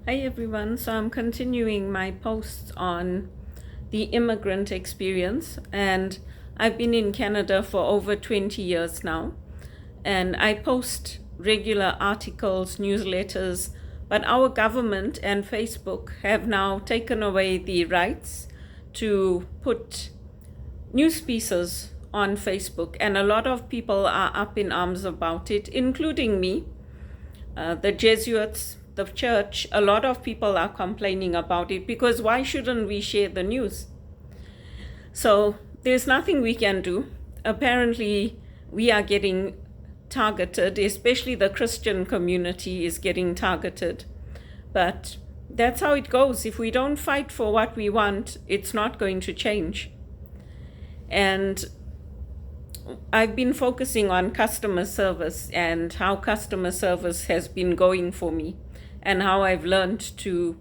Hi everyone. So I'm continuing my posts on the immigrant experience, and I've been in Canada for over 20 years now. And I post regular articles, newsletters, but our government and Facebook have now taken away the rights to put news pieces on Facebook, and a lot of people are up in arms about it, including me. The Jesuits, the church, a lot of people are complaining about it because why shouldn't we share the news? So there's nothing we can do. Apparently, we are getting targeted, especially the Christian community is getting targeted. But that's how it goes. If we don't fight for what we want, it's not going to change. And I've been focusing on customer service and how customer service has been going for me and how I've learned to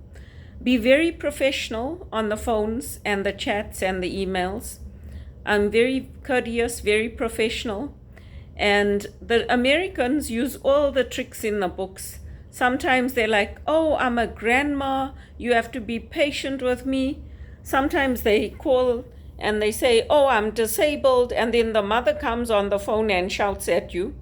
be very professional on the phones and the chats and the emails. I'm very courteous, very professional. And the Americans use all the tricks in the books. Sometimes they're like, oh, I'm a grandma, you have to be patient with me. Sometimes they call and they say, oh, I'm disabled, and then the mother comes on the phone and shouts at you.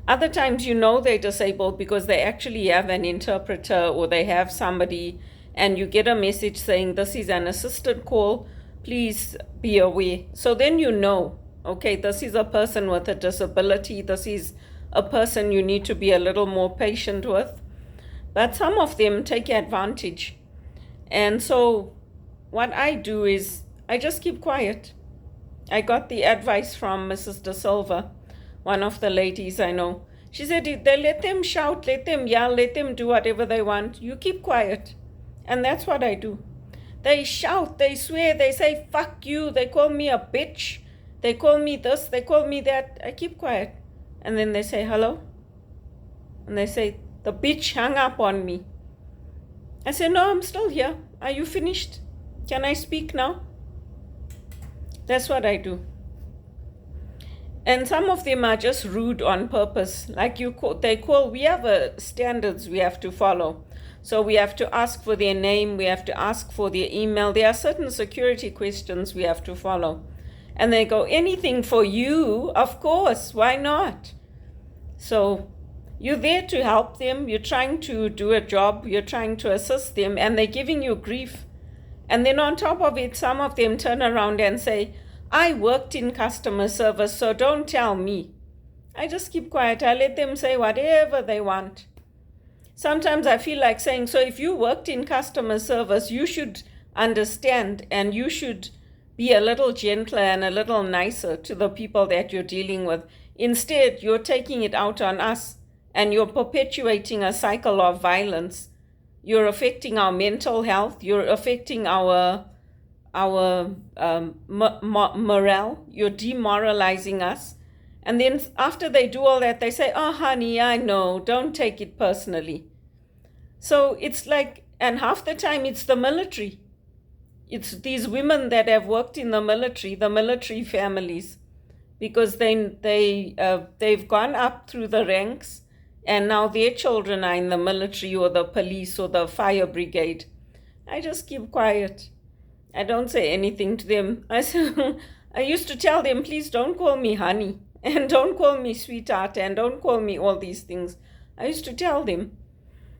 Other times you know they're disabled because they actually have an interpreter or they have somebody, and you get a message saying this is an assisted call, please be aware. So then you know, okay, this is a person with a disability, this is a person you need to be a little more patient with. But some of them take advantage. And so what I do is I just keep quiet. I got the advice from Mrs. De Silva, one of the ladies I know. She said, they let them shout, let them yell, let them do whatever they want. You keep quiet. And that's what I do. They shout, they swear, they say, fuck you, they call me a bitch, they call me this, they call me that. I keep quiet. And then they say, hello? And they say, the bitch hung up on me. I say, no, I'm still here. Are you finished? Can I speak now? That's what I do. And some of them are just rude on purpose. Like we have standards we have to follow. So we have to ask for their name, we have to ask for their email. There are certain security questions we have to follow. And they go, anything for you? Of course, why not? So you're there to help them, you're trying to do a job, you're trying to assist them, and they're giving you grief. And then on top of it, some of them turn around and say, I worked in customer service, so don't tell me. I just keep quiet. I let them say whatever they want. Sometimes I feel like saying, so if you worked in customer service, you should understand and you should be a little gentler and a little nicer to the people that you're dealing with. Instead, you're taking it out on us and you're perpetuating a cycle of violence. You're affecting our mental health. You're affecting our morale. You're demoralizing us. And then after they do all that, they say, oh, honey, I know. Don't take it personally. So it's like, and half the time it's the military. It's these women that have worked in the military families, because they've gone up through the ranks and now their children are in the military or the police or the fire brigade. I just keep quiet. I don't say anything to them. I used to tell them, please don't call me honey and don't call me sweetheart and don't call me all these things. I used to tell them.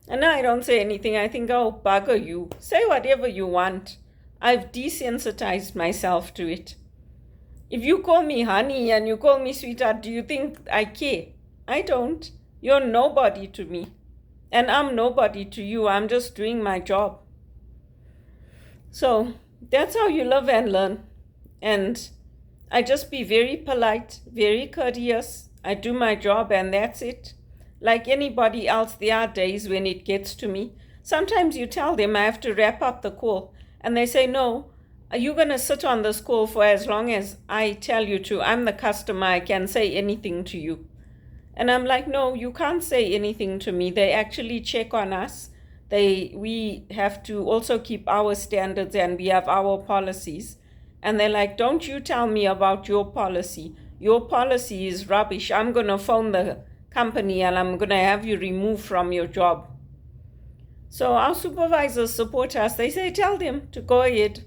And now I don't say anything. I think, oh, bugger you. Say whatever you want. I've desensitized myself to it. If you call me honey and you call me sweetheart, do you think I care? I don't. You're nobody to me. And I'm nobody to you. I'm just doing my job. So that's how you live and learn. And I just be very polite, very courteous. I do my job and that's it. Like anybody else, there are days when it gets to me. Sometimes you tell them I have to wrap up the call. And they say, no, you're going to sit on this call for as long as I tell you to. I'm the customer. I can say anything to you. And I'm like, no, you can't say anything to me. They actually check on us. We have to also keep our standards and we have our policies. And they're like, don't you tell me about your policy. Your policy is rubbish. I'm going to phone the company and I'm going to have you removed from your job. So our supervisors support us. They say, tell them to go ahead.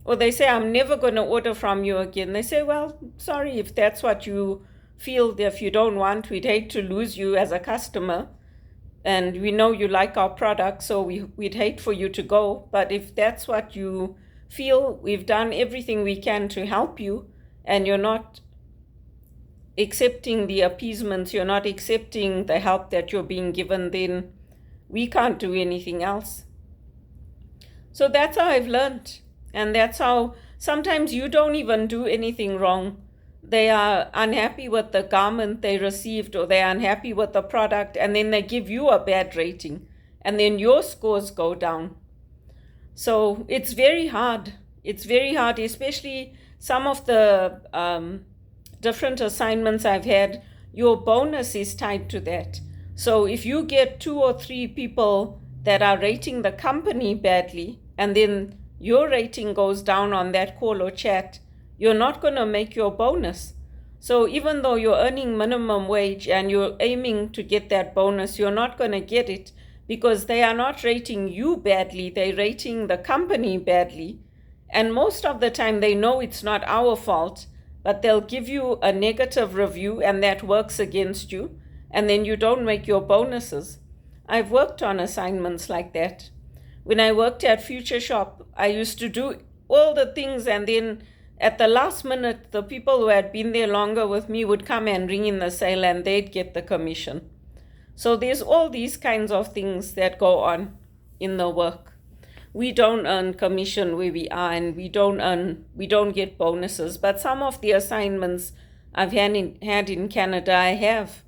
Or they say, I'm never going to order from you again. They say, well, sorry, if that's what you feel, if you don't want, we'd hate to lose you as a customer. And we know you like our product, so we'd hate for you to go. But if that's what you feel, we've done everything we can to help you, and you're not accepting the appeasements, you're not accepting the help that you're being given, then we can't do anything else. So that's how I've learned. And that's how sometimes you don't even do anything wrong. They are unhappy with the garment they received, or they're unhappy with the product, and then they give you a bad rating, and then your scores go down. So it's very hard. It's very hard, especially some of the different assignments I've had. Your bonus is tied to that. So if you get 2 or 3 people that are rating the company badly, and then your rating goes down on that call or chat, you're not going to make your bonus. So even though you're earning minimum wage and you're aiming to get that bonus, you're not going to get it because they are not rating you badly, they're rating the company badly. And most of the time they know it's not our fault, but they'll give you a negative review and that works against you, and then you don't make your bonuses. I've worked on assignments like that. When I worked at Future Shop, I used to do all the things, and then at the last minute, the people who had been there longer with me would come and ring in the sale, and they'd get the commission. So there's all these kinds of things that go on in the work. We don't earn commission where we are, and we don't get bonuses. But some of the assignments I've had in Canada, I have.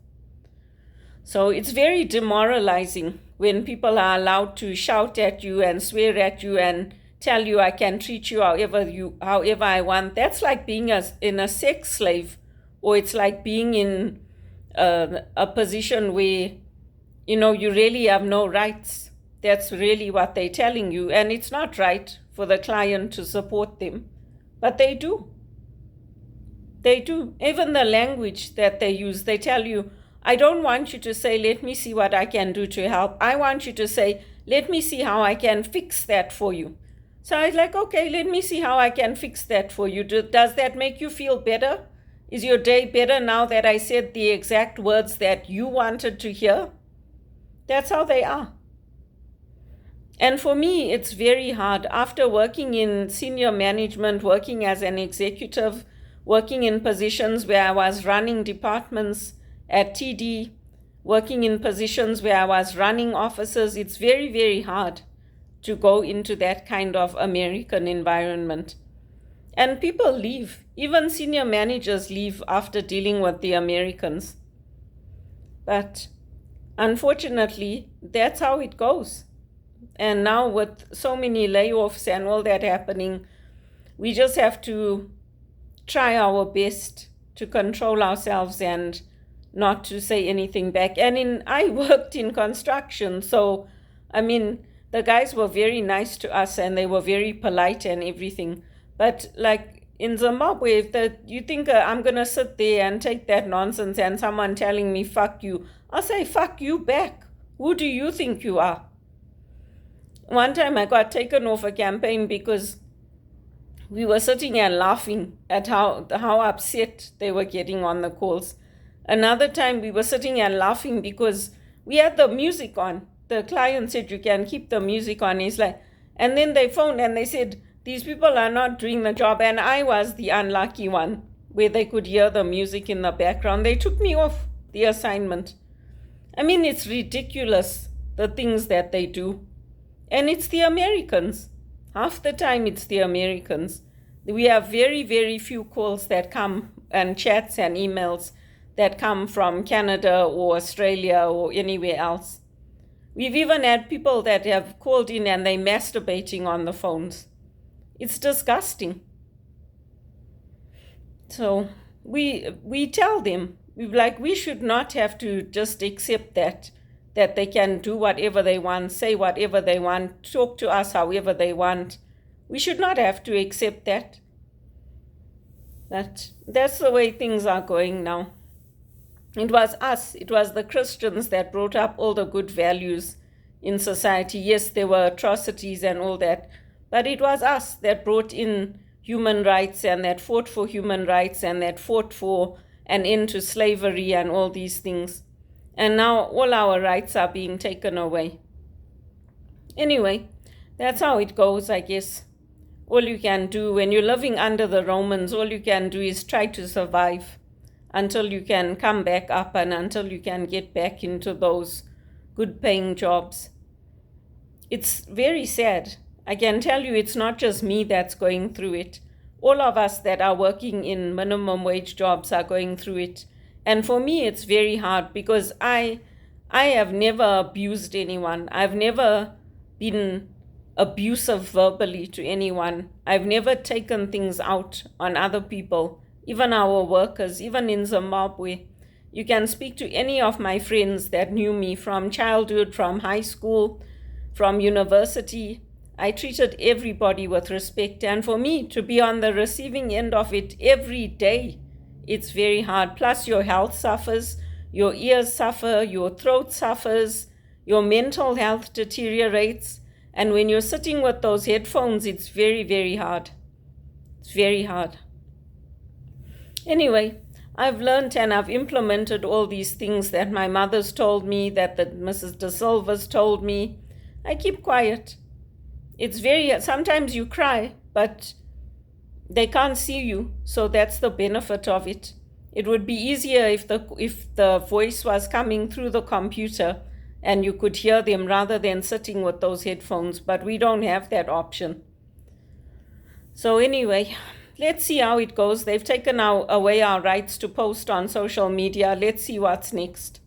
So it's very demoralizing when people are allowed to shout at you and swear at you and tell you I can treat you however I want. That's like being in a sex slave, or it's like being in a position where you really have no rights. That's really what they're telling you, and it's not right for the client to support them, but they do. They do. Even the language that they use, they tell you, I don't want you to say, let me see what I can do to help. I want you to say, let me see how I can fix that for you. So I was like, okay, let me see how I can fix that for you. Does that make you feel better? Is your day better now that I said the exact words that you wanted to hear? That's how they are. And for me, it's very hard. After working in senior management, working as an executive, working in positions where I was running departments at TD, working in positions where I was running offices, it's very, very hard to go into that kind of American environment. And people leave. Even senior managers leave after dealing with the Americans. But unfortunately, that's how it goes. And now with so many layoffs and all that happening, we just have to try our best to control ourselves and not to say anything back. And I worked in construction, so the guys were very nice to us and they were very polite and everything. But like in Zimbabwe, you think I'm going to sit there and take that nonsense and someone telling me, fuck you, I'll say, fuck you back. Who do you think you are? One time I got taken off a campaign because we were sitting and laughing at how upset they were getting on the calls. Another time we were sitting and laughing because we had the music on. The client said, you can keep the music on. He's like, and then they phoned and they said, these people are not doing the job. And I was the unlucky one where they could hear the music in the background. They took me off the assignment. It's ridiculous, the things that they do. And it's the Americans. Half the time it's the Americans. We have very, very few calls that come, and chats and emails that come from Canada or Australia or anywhere else. We've even had people that have called in and they're masturbating on the phones. It's disgusting. So we tell them, we should not have to just accept that they can do whatever they want, say whatever they want, talk to us however they want. We should not have to accept that. That's the way things are going now. It was us, it was the Christians that brought up all the good values in society. Yes, there were atrocities and all that, but it was us that brought in human rights and that fought for human rights and that fought for an end to slavery and all these things. And now all our rights are being taken away. Anyway, that's how it goes, I guess. All you can do when you're living under the Romans, all you can do is try to survive until you can come back up and until you can get back into those good paying jobs. It's very sad. I can tell you it's not just me that's going through it. All of us that are working in minimum wage jobs are going through it. And for me, it's very hard because I have never abused anyone. I've never been abusive verbally to anyone. I've never taken things out on other people, even our workers, even in Zimbabwe. You can speak to any of my friends that knew me from childhood, from high school, from university. I treated everybody with respect. And for me to be on the receiving end of it every day, it's very hard. Plus your health suffers, your ears suffer, your throat suffers, your mental health deteriorates. And when you're sitting with those headphones, it's very, very hard. It's very hard. Anyway, I've learned and I've implemented all these things that my mother's told me, that Mrs. De Silva's told me. I keep quiet. It's sometimes you cry, but they can't see you, so that's the benefit of it. It would be easier if the voice was coming through the computer and you could hear them rather than sitting with those headphones, but we don't have that option. So anyway, let's see how it goes. They've taken away our rights to post on social media. Let's see what's next.